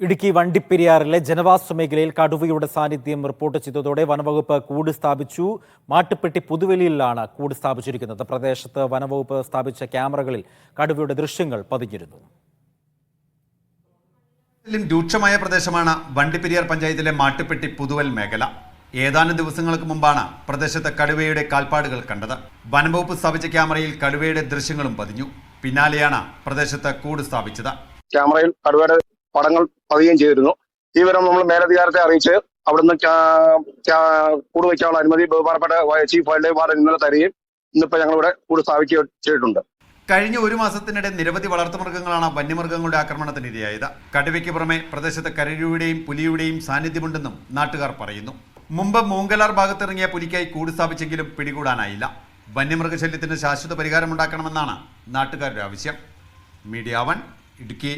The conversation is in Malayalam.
ഇടുക്കി വണ്ടിപ്പെരിയാറിലെ ജനവാസ മേഖലയിൽ കടുവയുടെ സാന്നിധ്യം റിപ്പോർട്ട് ചെയ്തതോടെ വനവകുപ്പ് കൂട് സ്ഥാപിച്ചു. മാട്ടുപ്പെട്ടി പുതുവലിയിലാണ് കൂട് സ്ഥാപിച്ചിരിക്കുന്നത്. പ്രദേശത്ത് വനവകുപ്പ് സ്ഥാപിച്ച ക്യാമറകളിൽ കടുവയുടെ ദൃശ്യങ്ങൾ പതിഞ്ഞിരുന്നു. രൂക്ഷമായ പ്രദേശമാണ് വണ്ടിപ്പെരിയാർ പഞ്ചായത്തിലെ മാട്ടുപ്പെട്ടി പുതുവൽ മേഖല. ഏതാനും ദിവസങ്ങൾക്ക് മുമ്പാണ് പ്രദേശത്ത് കടുവയുടെ കാൽപ്പാടുകൾ കണ്ടത്. വനംവകുപ്പ് സ്ഥാപിച്ച ക്യാമറയിൽ കടുവയുടെ ദൃശ്യങ്ങളും പതിഞ്ഞു. പിന്നാലെയാണ് പ്രദേശത്ത് കൂട് സ്ഥാപിച്ചത്. ക്യാമറയിൽ കടുവയുടെ പടങ്ങൾ പതിയുകയും ചെയ്തിരുന്നു. ഈ വിവരം നമ്മൾ മേലധികാരത്തെ അറിയിച്ച് അവിടുന്ന് കൂട് വയ്ക്കാനുള്ള അനുമതി ബഹുമാനപ്പെട്ട ചീഫ് വൈൽഡ് ലൈഫ് വാർഡൻ ഇന്നലെ തരികയും ഇന്നിപ്പോൾ ഞങ്ങളിവിടെ കൂട് സ്ഥാപിക്കുകയും ചെയ്തിട്ടുണ്ട്. കഴിഞ്ഞ ഒരു മാസത്തിനിടെ നിരവധി വളർത്തുമൃഗങ്ങളാണ് വന്യമൃഗങ്ങളുടെ ആക്രമണത്തിനിരയായത്. കടുവയ്ക്ക് പുറമെ പ്രദേശത്ത് കരടിയുടെയും പുലിയുടെയും സാന്നിധ്യമുണ്ടെന്നും നാട്ടുകാർ പറയുന്നു. മുമ്പ് മൂങ്കലാർ ഭാഗത്തിറങ്ങിയ പുലിക്കായി കൂട് സ്ഥാപിച്ചെങ്കിലും പിടികൂടാനായില്ല. വന്യമൃഗശല്യത്തിന് ശാശ്വത പരിഹാരമുണ്ടാക്കണമെന്നാണ് നാട്ടുകാരുടെ ആവശ്യം. മീഡിയ 1 ഇടുക്കി.